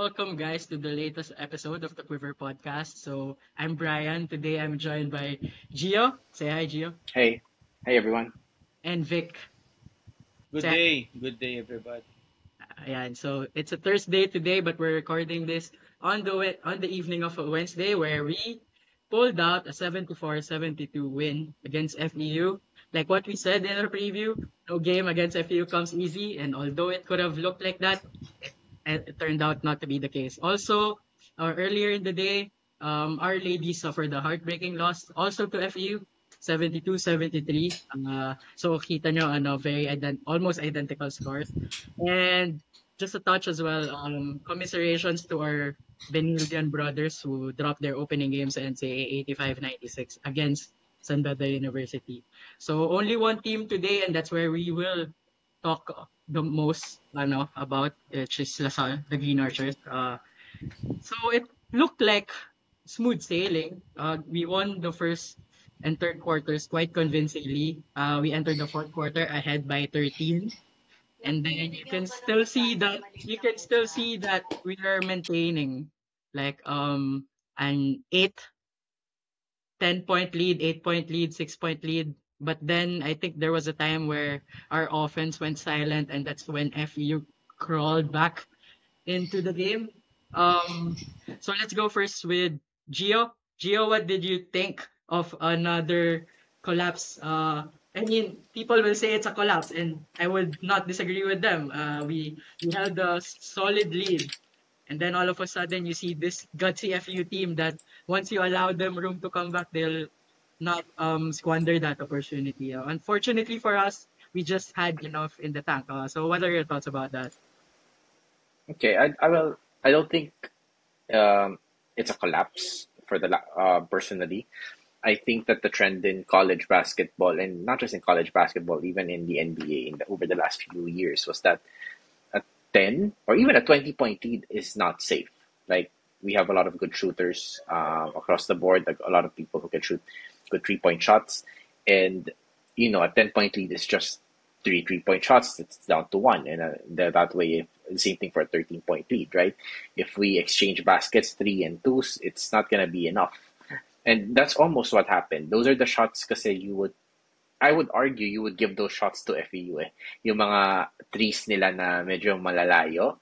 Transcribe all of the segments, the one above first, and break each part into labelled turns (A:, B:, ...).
A: welcome guys to the latest episode of the Quiver Podcast. So I'm Brian. Today I'm joined by Gio. Say hi, Gio.
B: Hey, hey everyone.
A: And Vic.
C: Good
A: Say hi.
C: day. Good day, everybody.
A: Ayan. So it's a Thursday today, but we're recording this on the evening of a Wednesday where we pulled out a 74-72 win against FEU. Like what we said in our preview, no game against FEU comes easy, and although it could have looked like that, it turned out not to be the case. Also, earlier in the day, Our Lady suffered a heartbreaking loss also to FEU, 72-73. So kita nyo, very almost identical scores. And just a touch as well, commiserations to our Benildian brothers who dropped their opening games and say 85-96 against San Beda University. So only one team today, and that's where we will talk the most about, which is LaSalle, the Green Archers. So it looked like smooth sailing. We won the first and third quarters quite convincingly. We entered the fourth quarter ahead by 13. And then you can still see that we are maintaining like an 10 point lead, 8 point lead, 6 point lead. But then I think there was a time where our offense went silent, and that's when FEU crawled back into the game. Um, so let's go first with Gio. Gio, what did you think of another collapse? I mean, people will say it's a collapse, and I would not disagree with them. We held a solid lead, and then all of a sudden you see this gutsy FU team that once you allow them room to come back, they'll not squander that opportunity. Unfortunately for us, we just had enough in the tank. So what are your thoughts about that?
B: Okay, I will. I don't think it's a collapse for personally. I think that the trend in college basketball, and not just in college basketball, even in the NBA over the last few years, was that a 10 or even a 20 point lead is not safe. Like, we have a lot of good shooters across the board, like a lot of people who can shoot good 3 point shots, and a 10 point lead is just three 3 point shots. It's down to one, and that way, the same thing for a 13 point lead, right? If we exchange baskets, three and twos, it's not gonna be enough, and that's almost what happened. Those are the shots kasi I would argue you would give those shots to FEU eh. Yung mga threes nila na medyo malalayo.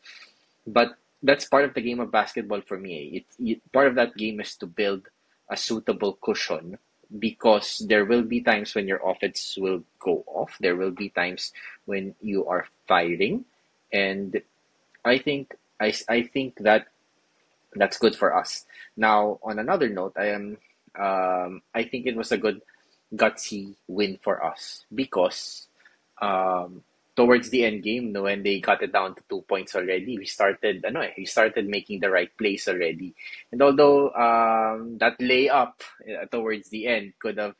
B: But that's part of the game of basketball for me. Part of that game is to build a suitable cushion because there will be times when your offense will go off. There will be times when you are firing, and I think that that's good for us. Now, on another note, I think it was a good gutsy win for us because towards the end game, no, when they got it down to 2 points already, we started making the right plays already. And although that layup towards the end could have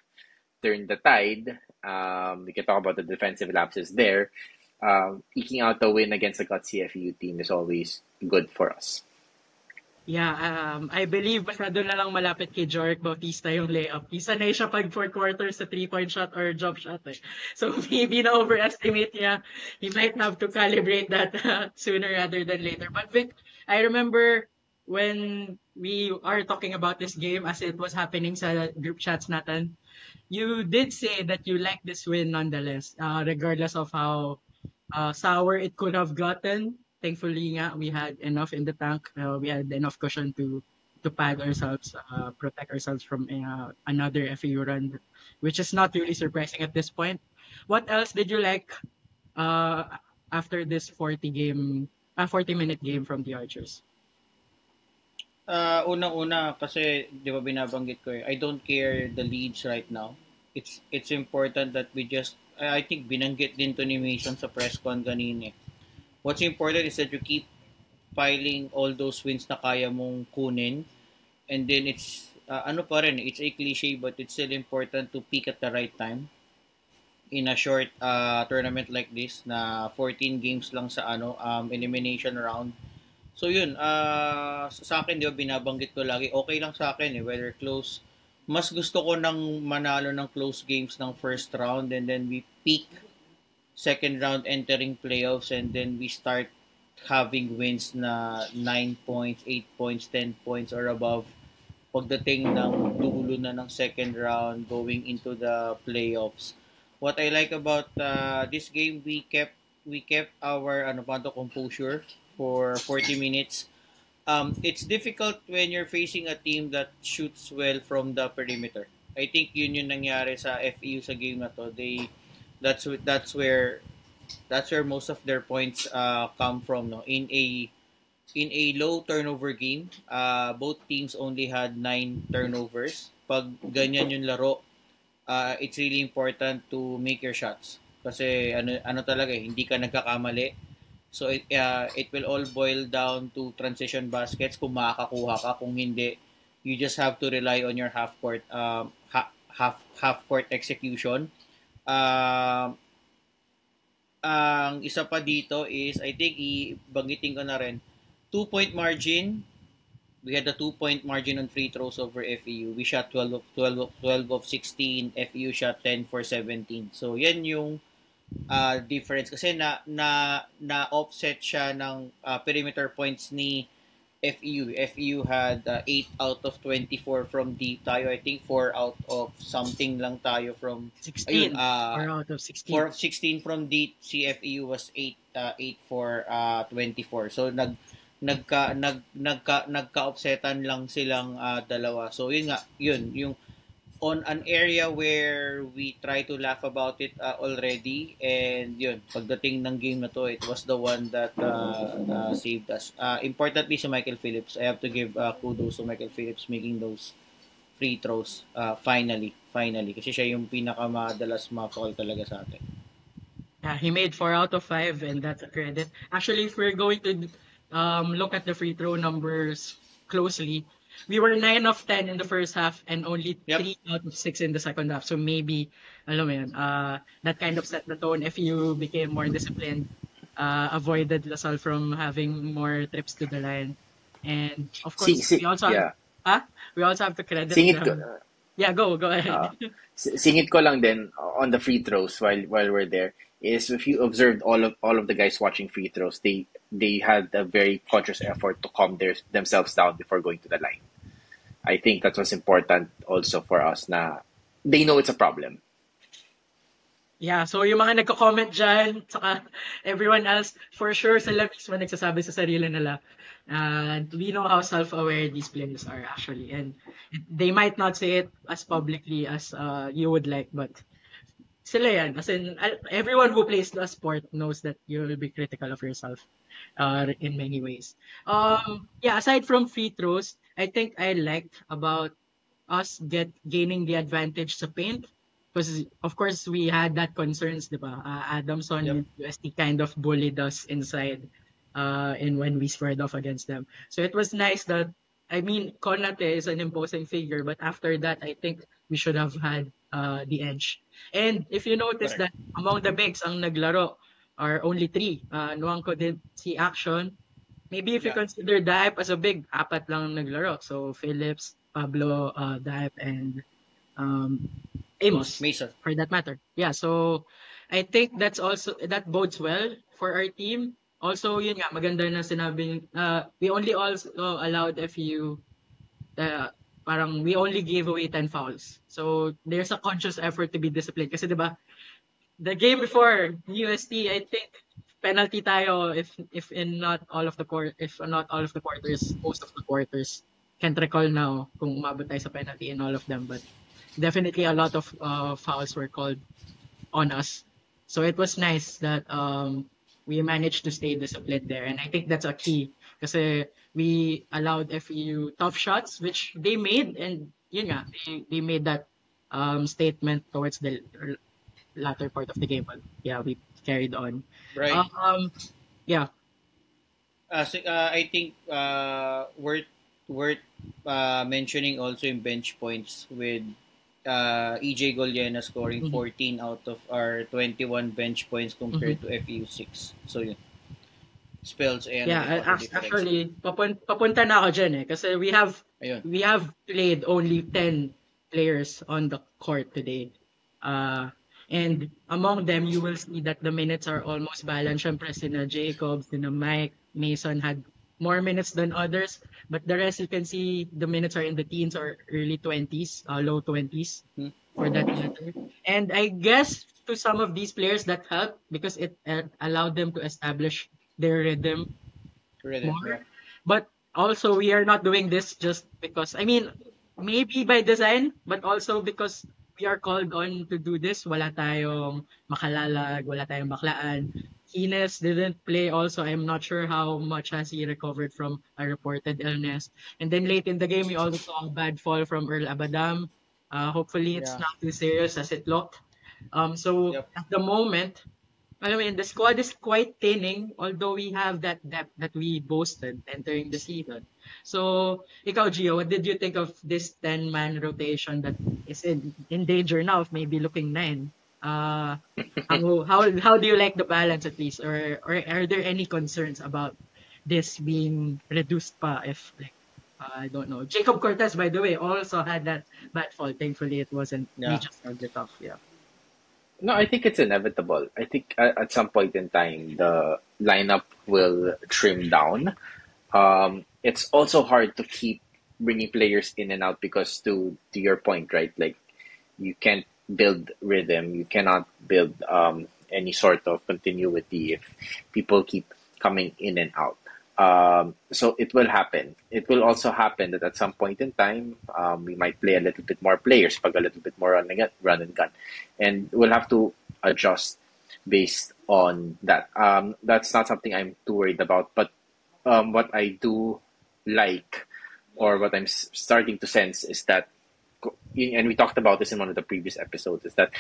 B: turned the tide, we can talk about the defensive lapses there. Eking out the win against a gutsy FEU team is always good for us.
A: Yeah, I believe masyado na lang malapit kay Joric Bautista yung layup. Isa na siya pag fourth quarter sa 3 point shot or jump shot eh. So maybe na-overestimate niya. He might have to calibrate that sooner rather than later. But Vic, I remember when we are talking about this game as it was happening sa group chats natin, you did say that you like this win nonetheless, regardless of how sour it could have gotten. Thankfully nga, we had enough in the tank. We had enough cushion to pad ourselves, protect ourselves from another FAU run, which is not really surprising at this point. What else did you like uh, after this 40-minute game from the Archers?
C: Unang-una kasi 'di ba binabanggit ko I don't care the leads right now. It's important that we just I think binanggit din to ni Mason sa press con kanina. What's important is that you keep piling all those wins na kaya mong kunin, and then it's ano pa rin, it's a cliche but it's still important to peak at the right time in a short tournament like this na 14 games lang sa elimination round. So yun, sa akin, di ba, binabanggit ko lagi, okay lang sa akin whether close. Mas gusto ko nang manalo ng close games ng first round and then we peak second round entering playoffs and then we start having wins na 9 points, 8 points, 10 points or above pagdating ng dulo na ng second round going into the playoffs. What I like about this game, we kept our composure for 40 minutes. It's difficult when you're facing a team that shoots well from the perimeter. I think yun yung nangyari sa FEU sa game na to. That's where most of their points come from, no, in a low turnover game. Both teams only had 9 turnovers. Pag ganyan yung laro, it's really important to make your shots kasi ano talaga hindi ka nagkakamali. So it will all boil down to transition baskets kung makakakuha ka. Kung hindi, you just have to rely on your half court execution. Um ang isa pa dito is, I think ibanggitin ko na rin, 2-point margin. We had a 2-point margin on free throws over FEU. We shot 12 of 16. FEU shot 10 for 17. So yan yung difference kasi na offset siya ng perimeter points ni FEU. FEU had 8 out of 24 from deep tayo. I think 4 out of something lang tayo from
A: 16.
C: ayun
A: 4 out of 16.
C: 4 of 16 from deep. Si FEU was 8 for 24. So nagka-offsetan lang silang dalawa. So yun nga, yun yung on an area where we try to laugh about it already, and yun, pagdating ng game na to, it was the one that saved us. Importantly si Michael Phillips, I have to give kudos to Michael Phillips making those free throws finally kasi siya yung pinakamadalas ma-call talaga sa atin.
A: Yeah, he made 4 out of 5, and that's a credit. Actually, if we're going to look at the free throw numbers closely, we were 9 of 10 in the first half and only
C: Yep.
A: 3 out of 6 in the second half. So maybe, alam mo yun, that kind of set the tone. If you became more disciplined, avoided Lasal from having more trips to the line. And of course, we also have,
B: yeah.
A: we also have to credit
B: Singit ko,
A: them. Yeah, go ahead.
B: singit ko lang din on the free throws while we're there is, if you observed all of the guys watching free throws, they had a very conscious effort to calm themselves down before going to the line. I think that was important also for us na they know it's a problem.
A: Yeah, so yung mga nagko-comment dyan, saka everyone else, for sure sila mismo nagsasabi sa sarili nila. We know how self-aware these players are actually. And they might not say it as publicly as you would like, but sila yan. As in, everyone who plays the sport knows that you will be critical of yourself in many ways. Yeah, aside from free throws, I think I liked about us gaining the advantage sa paint. Because, of course, we had that concerns, di ba? Adamson
C: Yep.
A: and UST kind of bullied us inside and when we squared off against them. So it was nice that, I mean, Konate is an imposing figure, but after that, I think we should have had the edge. And if you notice
C: Correct.
A: that among the bigs ang naglaro are only 3. Nuangko did see action. Maybe if you
C: Yeah.
A: consider Daip as a big, 4 lang naglaro. So Phillips, Pablo, Daip, and um, Amos,
C: Mason.
A: for that matter. Yeah, so I think that bodes well for our team. Also, yun nga, maganda na sinabi, we only also allowed FU, parang we only gave away 10 fouls. So there's a conscious effort to be disciplined. Kasi diba, the game before UST, I think penalty tayo if not all of the quarters, most of the quarters. Can't recall now kung umabot tayo sa penalty in all of them, but definitely a lot of fouls were called on us. So it was nice that we managed to stay disciplined there, and I think that's a key kasi we allowed FEU tough shots, which they made, and yun nga, they made that statement towards the latter part of the game. But yeah, we carried on.
C: Right.
A: Yeah.
C: I think worth mentioning also in bench points with EJ Goliena scoring 14 out of our 21 bench points compared to FEU 6. So yun. Spells and
A: Yeah, actually papunta na ako dyan kasi we have played only 10 players on the court today. And among them, you will see that the minutes are almost balanced. Syempre, sina Jacob, sina Mike, Mason had more minutes than others, but the rest you can see the minutes are in the teens or early 20s, low 20s
C: Hmm?
A: for that matter. And I guess to some of these players that helped because it allowed them to establish their rhythm
C: Rhythm,
A: more.
C: yeah.
A: But also, we are not doing this just because, I mean, maybe by design, but also because we are called on to do this. Wala tayong makalalag, wala tayong baklaan. Hines didn't play also. I'm not sure how much has he recovered from a reported illness. And then late in the game, we also saw a bad fall from Earl Abadam. Hopefully, it's
C: Yeah.
A: not too serious as it looked. So
C: Yep.
A: at the moment, I mean, the squad is quite thinning, although we have that depth that we boasted entering the season. So, ikaw, Gio, what did you think of this 10-man rotation that is in danger now of maybe looking nine? How do you like the balance at least, or are there any concerns about this being reduced pa if like I don't know. Jacob Cortez, by the way, also had that bad fall. Thankfully, it wasn't. He
C: Yeah.
A: just hugged it off. Yeah.
B: No, I think it's inevitable. I think at some point in time, the lineup will trim down. It's also hard to keep bringing players in and out because to your point, right? Like you can't build rhythm, you cannot build any sort of continuity if people keep coming in and out. So it will happen. It will also happen that at some point in time, we might play a little bit more players, pag a little bit more run and gun, and we'll have to adjust based on that. That's not something I'm too worried about. But what I do like, or what I'm starting to sense, is that, and we talked about this in one of the previous episodes, is that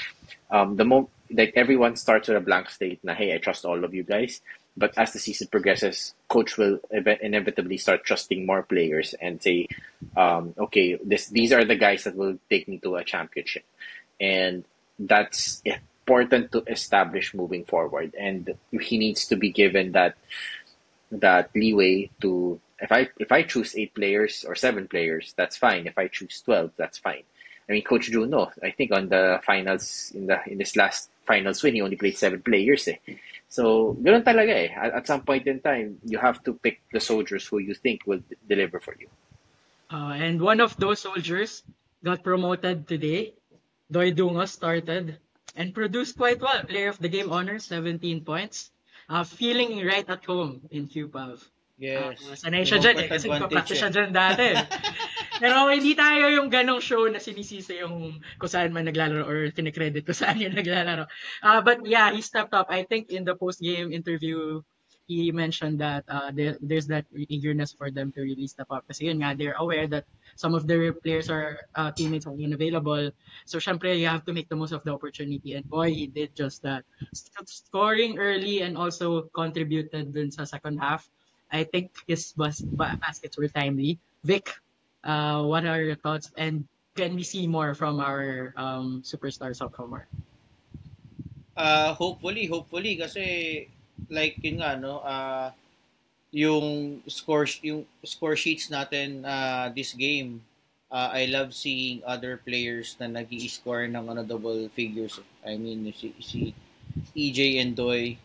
B: like everyone starts with a blank slate. Na hey, I trust all of you guys. But as the season progresses, coach will inevitably start trusting more players and say, okay, these are the guys that will take me to a championship, and that's important to establish moving forward. And he needs to be given that leeway to, if I choose 8 players or 7 players, that's fine. If I choose 12, that's fine. I mean, Coach Juno, I think on the finals in this last finals win, he only played 7 players. Eh. So, ganun talaga eh. At some point in time, you have to pick the soldiers who you think will deliver for you.
A: And one of those soldiers got promoted today. Doy Dungo started and produced quite well. Player of the game honors, 17 points. Feeling right at home in QPAV.
C: Yes.
A: Sanay
C: May
A: siya
C: home
A: dyan eh,
C: court
A: kasi
C: advantage
A: nagpa-practice
C: eh.
A: siya dyan dati. Pero hindi tayo yung ganong show na sinisisi yung kung saan man naglalaro or kinikredit kung saan yung naglalaro. But yeah, he stepped up. I think in the post-game interview, he mentioned that there's that eagerness for them to really step up. Kasi yun nga, they're aware that some of their players are teammates are unavailable. So syempre, you have to make the most of the opportunity. And boy, he did just that. Scoring early and also contributed dun sa second half. I think his baskets were timely. Vic, what are your thoughts? And can we see more from our superstar sophomore?
C: Hopefully kasi like yun nga no, yung score sheets natin this game, I love seeing other players na nag-i-score ng double figures. I mean si EJ and Doy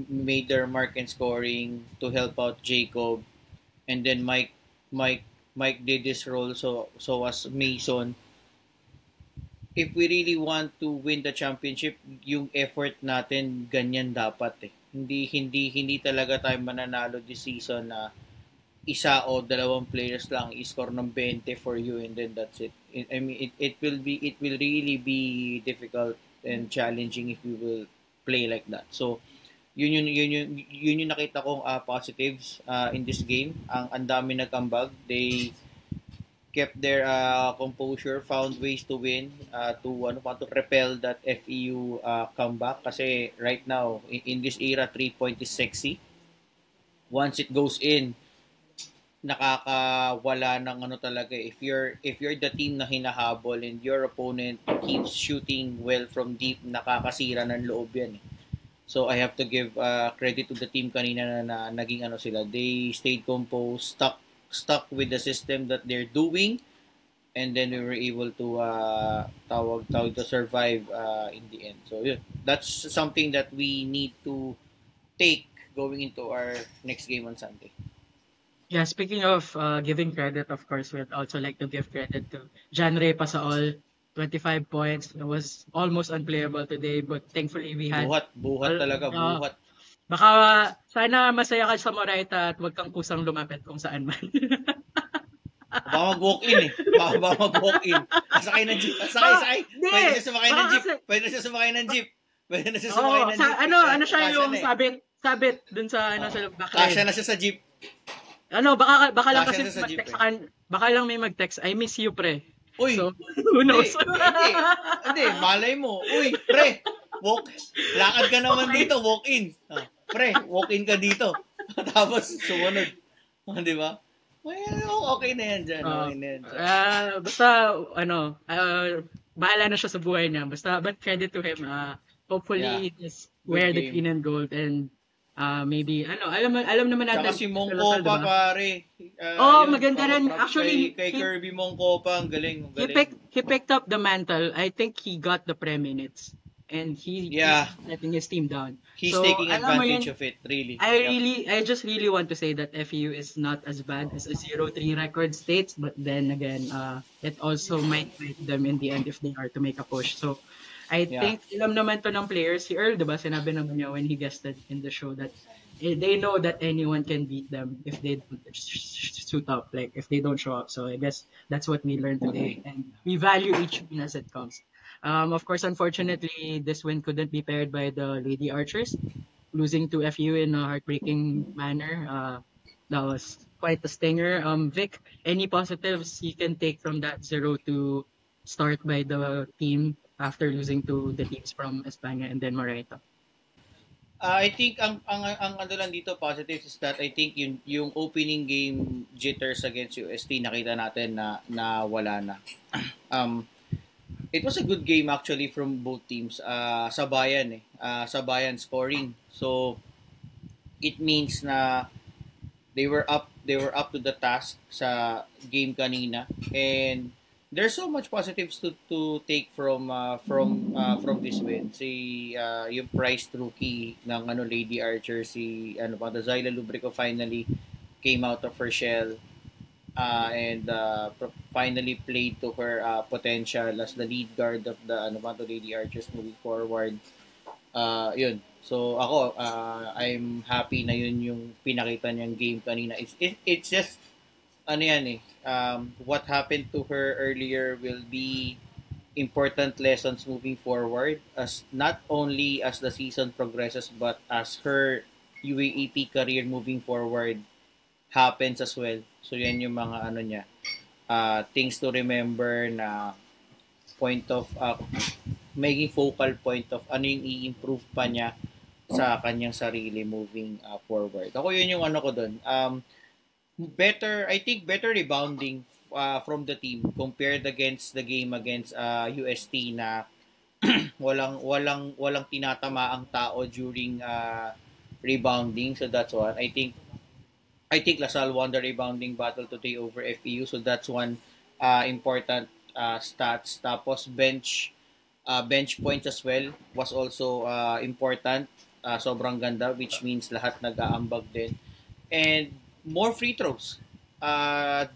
C: made their mark in scoring to help out Jacob, and then Mike Mike did this role, so as Mason. If we really want to win the championship, yung effort natin ganyan dapat eh. Hindi talaga tayo mananalo this season na isa o dalawang players lang i-score ng 20 for you and then that's it. I mean it will really be difficult and challenging if we will play like that. So yun yung nakita kong positives in this game. Ang dami nagambag. They kept their composure, found ways to win, to repel that FEU comeback. Kasi right now, in this era, 3-point is sexy. Once it goes in, nakakawala ng talaga. If you're the team na hinahabol and your opponent keeps shooting well from deep, nakakasira ng loob yan. So I have to give credit to the team kanina na naging sila. They stayed composed, stuck with the system that they're doing, and then we were able to tawag to survive in the end. So yun, that's something that we need to take going into our next game on Sunday.
A: Yeah, speaking of giving credit, of course, we'd also like to give credit to Jan Ray Pasaol. 25 points. It was almost unplayable today, but thankfully we had
C: Buhat talaga, buhat.
A: baka sana masaya ka sa Moraita at wag kang kusang lumapit kung saan man.
C: Baka mag-walk-in eh. Baka mag-walk-in. Sakay ng jeep. Sakay. Pwede na sumakay ng jeep. Pwede na sumakay ng jeep. Pwede na sumakay ng jeep.
A: Ano siya yung sabit dun sa sa backline.
C: Kasya na siya sa jeep.
A: Baka lang kasi mag-text baka lang may mag-text, I miss you, pre.
C: Uy,
A: so, who knows?
C: Hindi, malay mo. Uy, pre, lakad ka naman dito, walk-in. Pre, walk-in ka dito. Tapos, sumunod. Di ba? Okay na yan dyan.
A: Basta, bahala na siya sa buhay niya. Basta, but credit to him. Hopefully, it is wear the green and gold and maybe, alam naman natin.
C: Saka si Mongko pa, pare.
A: Maganda rin. Actually,
C: kay Kirby Mongko pa, ang galing.
A: He picked up the mantle. I think he got the pre-minutes. And he's letting his team down.
C: He's taking advantage of it, really.
A: I just really want to say that FEU is not as bad as a 0-3 record states, but then again, it also might hurt them in the end if they are to make a push. So, I think alam naman to ng players. Si Earl, diba, sinabi naman niya when he guested in the show that they know that anyone can beat them if they don't suit up, like if they don't show up. So I guess that's what we learned today, and we value each win as it comes. Of course, unfortunately, this win couldn't be paired by the Lady Archers, losing to FU in a heartbreaking manner. That was quite a stinger. Vic, any positives you can take from that 0-2 start by the team after losing to the teams from Espana and then Moraita?
C: I think ang ano lang dito positive is that I think yung opening game jitters against UST nakita natin na wala na. It was a good game actually from both teams. Sabayan sabayan scoring. So it means na they were up to the task sa game kanina, and there's so much positives to take from this win. Yung prized rookie ng Lady Archer, the Zyla Lubrico finally came out of her shell and finally played to her potential as the lead guard of the Lady Archers moving forward. Yun. So ako I'm happy na yun yung pinakita niyang game kanina. It's just what happened to her earlier will be important lessons moving forward, as not only as the season progresses but as her UAAP career moving forward happens as well. So yan yung mga things to remember na point of making focal point of ano yung i-improve pa niya sa kanyang sarili moving forward. Ako yun yung ko doon. Better rebounding from the team compared against the game against UST na walang tinatama ang tao during rebounding. So that's one. I think LaSalle won the rebounding battle today over FEU. So that's one important stats. Tapos bench points as well was also important. Sobrang ganda, which means lahat nag-aambag din. And more free throws. The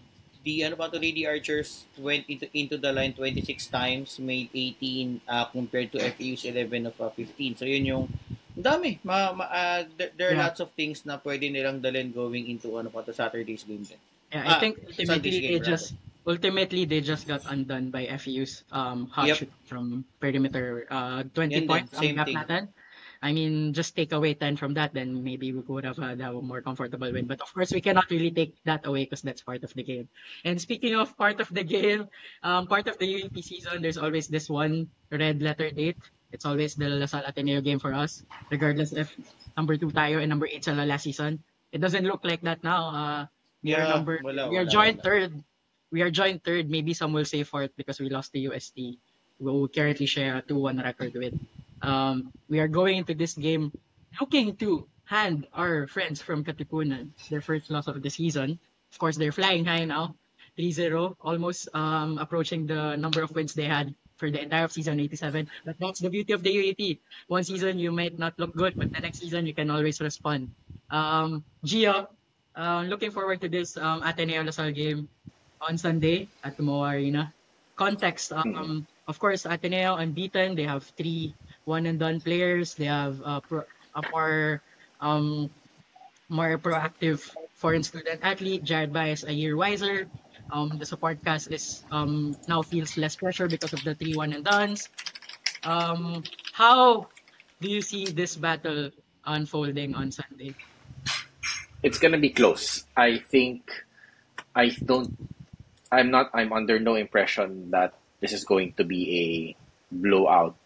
C: Lady Archers went into the line 26 times, made 18 compared to FEU's 11 of 15. So yun yung dami. There are lots of things na pwede nilang dalhin going into Saturday's game din.
A: Yeah, I think ultimately they just got undone by FEU's hot shoot from perimeter. 20 points ang gap natin. I mean, just take away 10 from that, then maybe we could have had a more comfortable win. But of course, we cannot really take that away because that's part of the game. And speaking of part of the game, part of the UAP season, there's always this one red letter date. It's always the LaSalle Ateneo game for us, regardless if number 2 tayo and number 8 sa last season. It doesn't look like that now. We are joint third. We are joint third. Maybe some will say fourth because we lost to UST. We'll currently share a 2-1 record with. We are going into this game looking to hand our friends from Katipunan their first loss of the season. Of course, they're flying high now, 3-0, almost approaching the number of wins they had for the entire season, 87. But that's the beauty of the UAP. One season you might not look good, but the next season you can always respond. Gio, looking forward to this Ateneo Lasal game on Sunday at Moa Arena. Context,
B: Mhm.
A: of course, Ateneo unbeaten. They have three one and done players. They have a um, more proactive foreign student athlete. Jared Baez a year wiser. The support cast is now feels less pressure because of the three one and dones. How do you see this battle unfolding on Sunday?
B: It's gonna be close. I think I don't. I'm not. I'm under no impression that this is going to be a blowout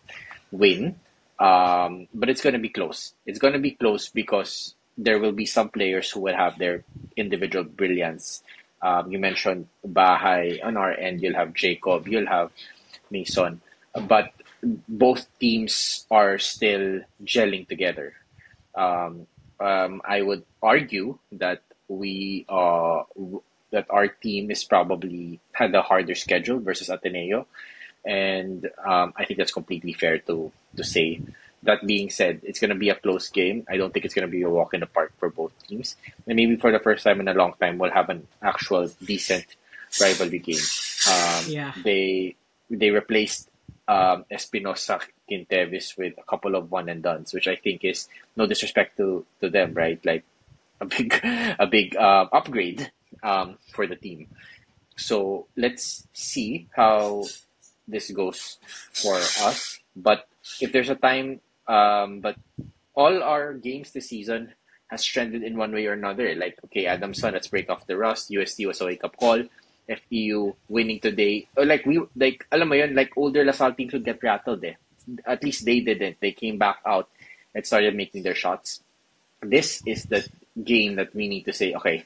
B: win. But it's gonna be close. It's gonna be close because there will be some players who will have their individual brilliance. You mentioned Bahay on our end. You'll have Jacob. You'll have Mason. But both teams are still gelling together. Um, I would argue that that our team is probably had a harder schedule versus Ateneo, and I think that's completely fair to say. That being said, it's going to be a close game. I don't think it's going to be a walk in the park for both teams, and maybe for the first time in a long time, we'll have an actual decent rivalry game.
A: Yeah.
B: They replaced Espinosa Quintevis with a couple of one and dones, which I think is no disrespect to them, right? Like a big a big upgrade for the team. So let's see how this goes for us. But if there's a time, but all our games this season has trended in one way or another. Like, okay, Adamson, let's break off the rust. UST was a wake up call. FEU winning today. Or alam mo yun, like older Lasal teams would get rattled eh. At least they didn't. They came back out and started making their shots. This is the game that we need to say, okay,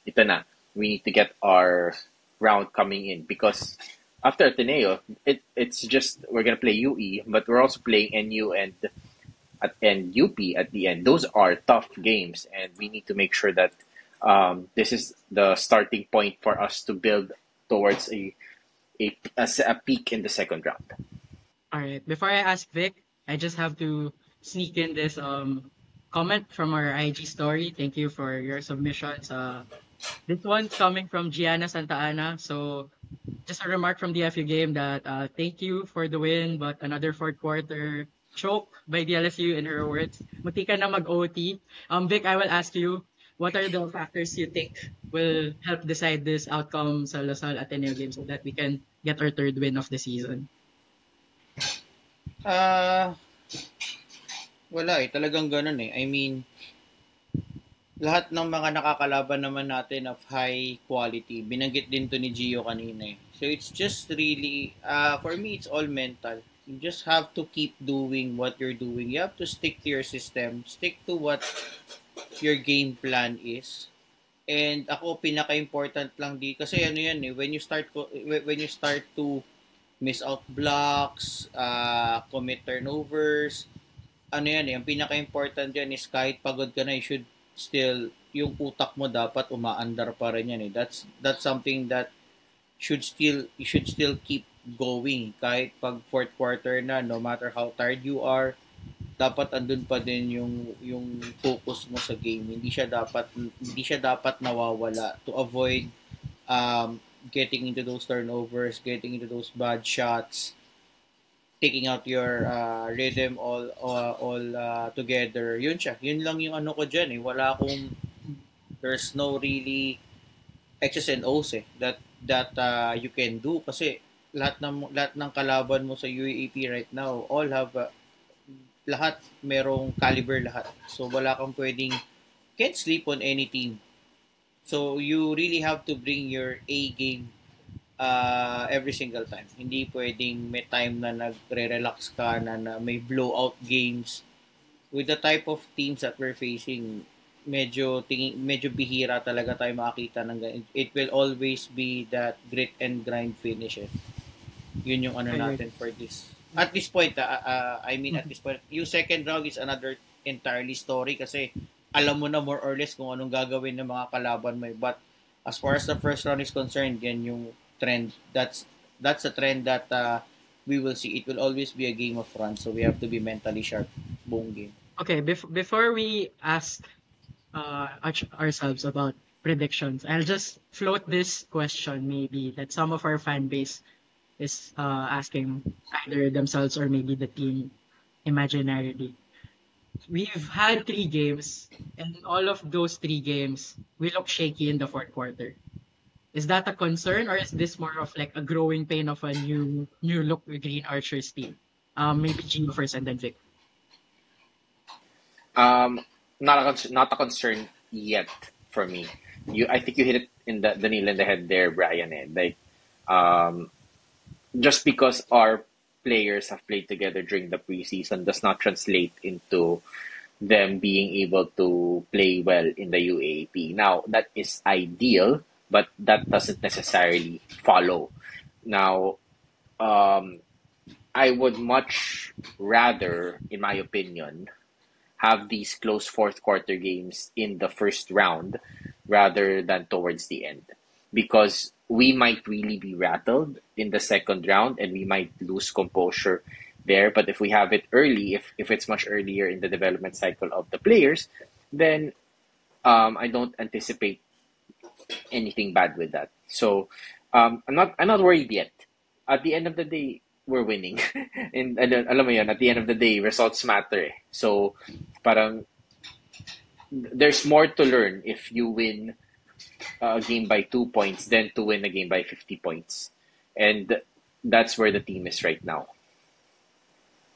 B: ito na. We need to get our round coming in because after Ateneo, it's just we're gonna play UE, but we're also playing NU and UP at the end. Those are tough games, and we need to make sure that this is the starting point for us to build towards a peak in the second round.
A: All right. Before I ask Vic, I just have to sneak in this comment from our IG story. Thank you for your submissions. This one's coming from Gianna Santa Ana. So just a remark from the FU game that thank you for the win, but another fourth quarter choke by the LSU in her words. Muntika na mag-OT. Vic, I will ask you, what are the factors you think will help decide this outcome sa Lasal Ateneo game so that we can get our third win of the season?
C: Ah, wala eh. Talagang ganun eh. I mean, lahat ng mga nakakalaban naman natin of high quality, binanggit din to ni Gio kanina eh. So it's just really, for me, it's all mental. You just have to keep doing what you're doing. You have to stick to your system. Stick to what your game plan is. And ako, pinaka-important lang di kasi ano yan eh, when you start to miss out blocks, commit turnovers, ano yan eh, ang pinaka-important yan is kahit pagod ka na, you should still, yung utak mo dapat umaandar pa rin yan eh. That's something that you should still keep going kahit pag fourth quarter na, no matter how tired you are, dapat andun pa din yung focus mo sa game. Hindi siya dapat nawawala to avoid getting into those turnovers, getting into those bad shots, taking out your rhythm all together. Yun siya. Yun lang yung ano ko diyan eh. Wala akong there's no really X's and O's eh that you can do kasi lahat ng kalaban mo sa UAAP right now all have lahat merong caliber lahat. So wala kang pwedeng can't sleep on any team. So you really have to bring your A game every single time. Hindi pwedeng may time na nagre-relax ka na may blowout games. With the type of teams that we're facing, medyo bihira talaga tayo makakita ng ganun. It will always be that grit and grind finish eh. Yun yung ano
A: I
C: natin
A: agree.
C: for this. At this point, I mean at this point, yung second round is another entirely story kasi alam mo na more or less kung anong gagawin ng mga kalaban mo. But as far as the first round is concerned, yan yung trend. That's a trend that we will see. It will always be a game of runs, so we have to be mentally sharp buong game.
A: Okay, before we ask ourselves about predictions. I'll just float this question maybe that some of our fan base is asking either themselves or maybe the team imaginarily. We've had 3 games, and in all of those 3 games, we look shaky in the fourth quarter. Is that a concern, or is this more of like a growing pain of a new look Green Archers team? Maybe Gino first and then Vic.
B: Um, not a concern yet for me. I think you hit it in the nail in the head there, Brian. Like, um, just because our players have played together during the preseason does not translate into them being able to play well in the UAAP. Now, that is ideal, but that doesn't necessarily follow. Now, um, I would much rather, in my opinion, have these close fourth quarter games in the first round rather than towards the end. Because we might really be rattled in the second round and we might lose composure there. But if we have it early, if it's much earlier in the development cycle of the players, then I don't anticipate anything bad with that. So I'm not worried yet. At the end of the day, we're winning. And alam mo yun, at the end of the day, results matter. So parang there's more to learn if you win a game by 2 points than to win a game by 50 points. And that's where the team is right now.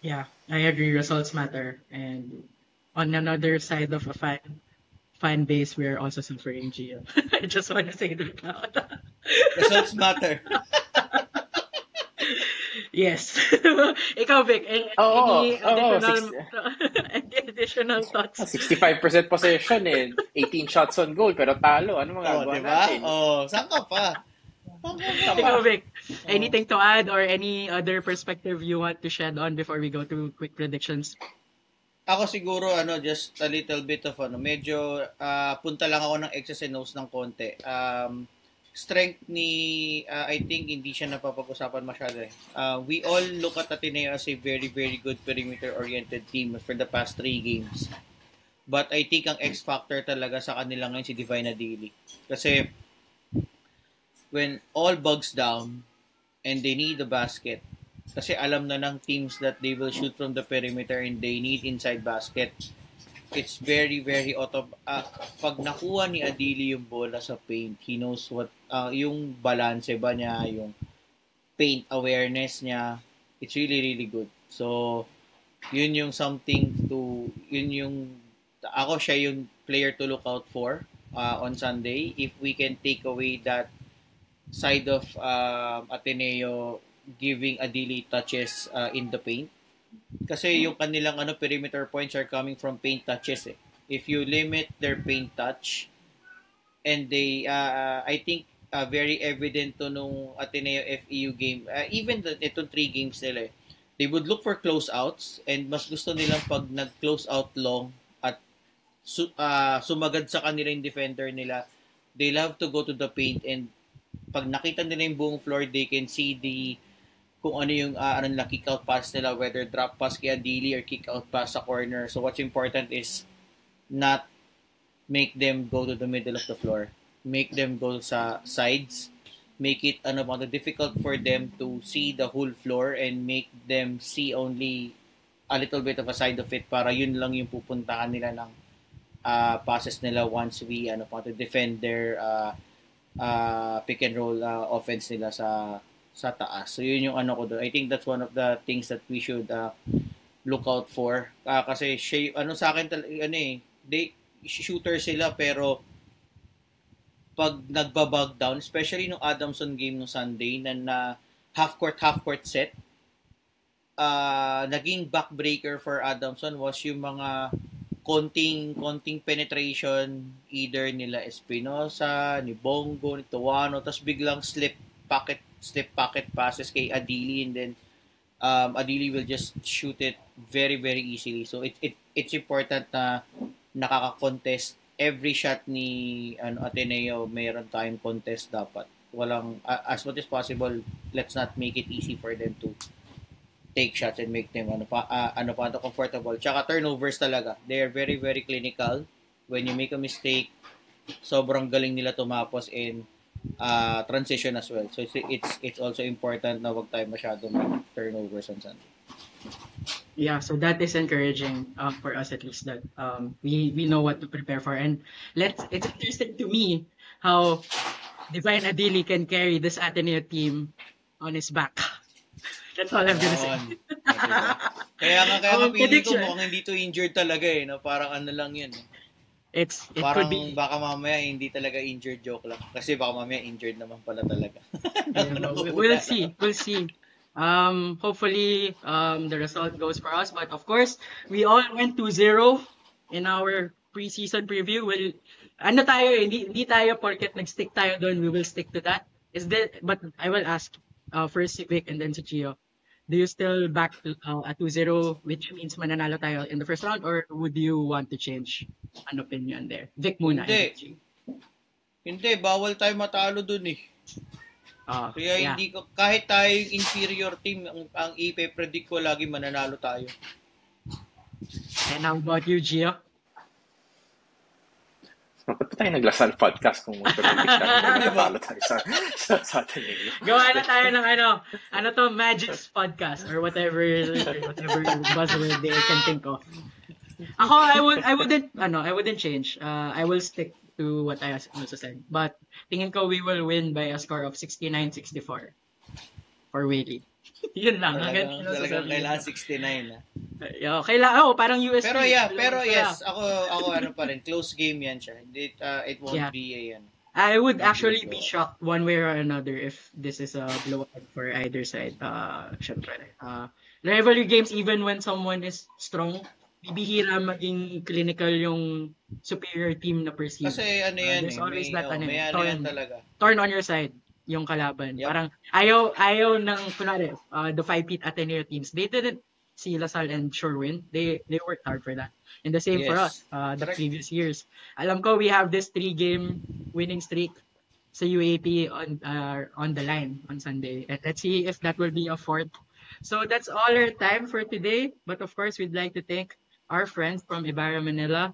A: Yeah, I agree. Results matter, and on another side of a fan base, we're also suffering, Gio. I just want to say that out.
C: Results matter.
A: Yes. Ikaw, Vic,
B: Oo,
A: any
B: oo,
A: additional any additional thoughts?
B: 65% possession 18 shots on goal, pero talo. Ano
C: Oh,
B: magagawa
C: di ba?
B: natin?
C: Oh, saan ka pa? Saan ka pa?
A: Ikaw, Vic,
C: Oh.
A: anything to add or any other perspective you want to shed on before we go to quick predictions?
C: Ako siguro just a little bit of medyo punta lang ako ng X's and O's ng konti. Strength ni I think hindi siya napapag-usapan masyado eh. We all look at Ateneo as a very very good perimeter oriented team for the past 3 games. But I think ang X factor talaga sa kanila ngayon si Divine Adili. Kasi when all bugs down and they need the basket, kasi alam na ng teams that they will shoot from the perimeter and they need inside basket, it's very, very pag nakuha ni Adili yung bola sa paint, he knows what, yung balance ba niya, yung paint awareness niya, it's really, really good. So, yun yung ako siya yung player to look out for on Sunday. If we can take away that side of Ateneo giving Adili touches in the paint, kasi yung kanilang perimeter points are coming from paint touches eh. If you limit their paint touch, and they I think very evident to nung Ateneo FEU game, even itong 3 games nila they would look for closeouts and mas gusto nilang pag nag-close out long at sumagad sa kanila yung defender nila, they love to go to the paint, and pag nakita nila yung buong floor, they can see kung ano yung kick out pass nila, whether drop pass kay Adili or kick out pass sa corner. So what's important is not make them go to the middle of the floor. Make them go sa sides. Make it difficult for them to see the whole floor and make them see only a little bit of a side of it para yun lang yung pupuntahan nila ng passes nila once we defend their pick and roll offense nila sa taas. So yun yung ko doon. I think that's one of the things that we should look out for. Kasi sa akin they shooter sila, pero pag nagbabag down, especially nung Adamson game no Sunday na half court set, naging backbreaker for Adamson was yung mga konting penetration either nila Espinosa, ni Bongo, ni Tuano, tapos biglang slip pocket passes kay Adili, and then Adili will just shoot it very very easily. So it's important na nakaka-contest every shot ni Ateneo, mayroon tayong contest dapat. Walang as much as possible, let's not make it easy for them to take shots and make them comfortable. Tsaka turnovers talaga. They are very very clinical. when you make a mistake, sobrang galing nila tumapos in transition as well. So it's also important na wag tayo masyadong turnovers on Sunday.
A: Yeah, so that is encouraging for us at least that we know what to prepare for. And it's interesting to me how Divine Adili can carry this Ateneo team on his back. That's all I'm gonna say.
C: Diba? Kaya nga pili ko
A: prediction.
C: mukhang hindi to injured talaga eh. No? Parang ano lang yun.
A: It
C: Parang
A: could be.
C: baka mamaya hindi talaga injured, joke lang. Kasi baka mamaya injured naman pala talaga.
A: We'll see. We'll see. Hopefully, the result goes for us. But of course, we all went 2-0 in our preseason preview. Ano tayo, hindi tayo porket nag-stick tayo doon, we will stick to that. But I will ask first si Vic and then si Chio. Do you still back at 2-0, which means mananalo tayo in the first round, or would you want to change an opinion there? Vic muna.
C: Hindi, bawal tayo matalo dun eh. Kaya hindi ko, kahit tayo inferior team, ang ipe-predict ko lagi mananalo tayo.
A: And how about you, Gio?
B: Bakit tayo naglasal podcast kung mag-predict tayo na natalo tayo sa atin eh?
A: Gawa na tayo ng ano to, Magic's podcast or whatever buzzword they can think of. Ako, I wouldn't change. I will stick to what I also said. But tingin ko we will win by a score of 69-64 for Whaley. Yun lang.
C: Talagang kailangan 69
A: parang US.
C: Pero yes, ako ano pa rin, close game yan siya. It won't be a
A: I would actually be shocked one way or another if this is a blowout for either side. Syempre. Rivalry games, even when someone is strong, bibihira maging clinical yung superior team na perceive.
C: Kasi ano yan
A: there's always that
C: talaga.
A: Torn on your side yung kalaban.
C: Yep.
A: Parang ayaw ng kunwari, the 5-peat Ateneo teams. They didn't see LaSalle and Shore win. They worked hard for that. And the same for us, the previous years. Alam ko we have this 3-game winning streak sa UAP on the line on Sunday. And let's see if that will be a 4th. So that's all our time for today. But of course, we'd like to thank our friends from Ibarra Manila.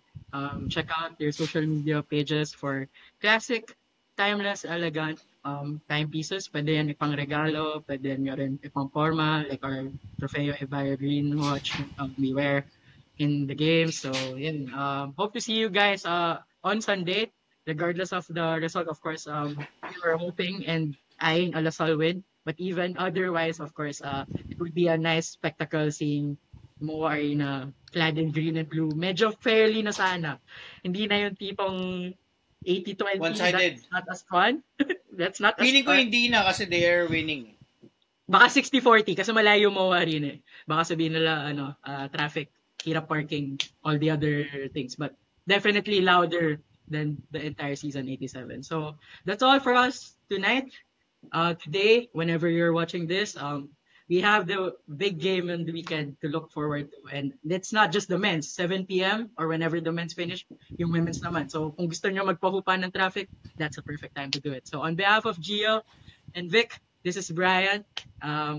A: Check out their social media pages for classic, timeless, elegant timepieces. Pwede yan ipang regalo, pwede yan rin ipang forma, like our Trofeo Ibarra Green watch we wear in the game. So, yun. Hope to see you guys on Sunday, regardless of the result. Of course, we were hoping and eyeing a LaSalle win. But even otherwise, of course, it would be a nice spectacle seeing MOA Arena clad in green and blue. Medyo fairly na sana. Hindi na yung tipong 80-20.
C: One-sided.
A: That's not as fun. That's not as
C: Feeling ko
A: fun.
C: hindi na kasi they are winning.
A: Baka 60-40 kasi malayo MOA Arena eh. Baka sabihin nila traffic, hirap parking, all the other things. But definitely louder than the entire season 87. So that's all for us tonight. Today, whenever you're watching this, we have the big game on the weekend to look forward to. And it's not just the men's, 7 p.m. or whenever the men's finish, yung women's naman. So kung gusto nyo magpahupa ng traffic, that's a perfect time to do it. So on behalf of Gio and Vic, this is Brian.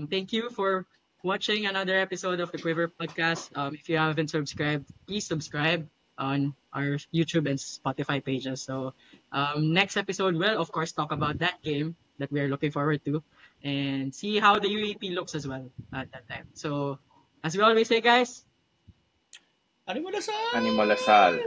A: Thank you for watching another episode of the Quiver Podcast. If you haven't subscribed, please subscribe on our YouTube and Spotify pages. So next episode will, of course, talk about that game that we are looking forward to and see how the UAP looks as well at that time. So, as we always say, guys,
C: Animo Lasal!
B: Animo Lasal.